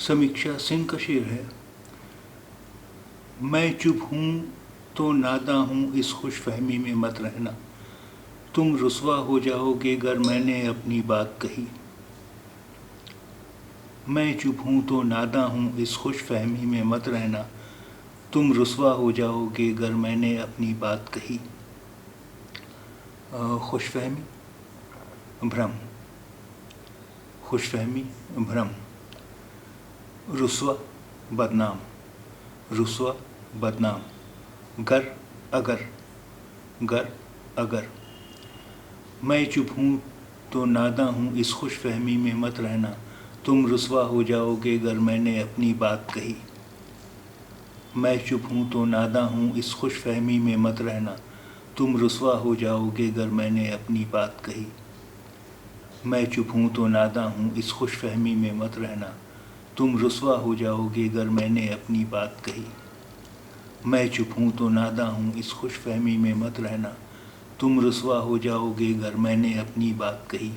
समीक्षा सिंह का शेर है। मैं चुप हूँ तो नादा हूँ, इस खुश फहमी में मत रहना, तुम रुसवा हो जाओगे गर मैंने अपनी बात कही। मैं चुप हूँ तो नादा हूँ, इस खुश फहमी में मत रहना, तुम रुसवा हो जाओगे गर मैंने अपनी बात कही। खुश फहमी भ्रम, खुश फहमी भ्रम, रुसवा बदनाम, रुसवा बदनाम, गर अगर, गर अगर। मैं चुप हूँ तो नादा हूँ, इस खुश फहमी में मत रहना, तुम रुसवा हो जाओगे गर मैंने अपनी बात कही। मैं चुप हूँ तो नादा हूँ, इस खुश फहमी में मत रहना, तुम रुसवा हो जाओगे गर मैंने अपनी बात कही। मैं चुप हूँ तो नादा हूँ, इस खुश फहमी में मत रहना, तुम रुसवा हो जाओगे गर मैंने अपनी बात कही। मैं चुप हूँ तो नादा हूँ, इस खुश फहमी में मत रहना, तुम रुसवा हो जाओगे गर मैंने अपनी बात कही।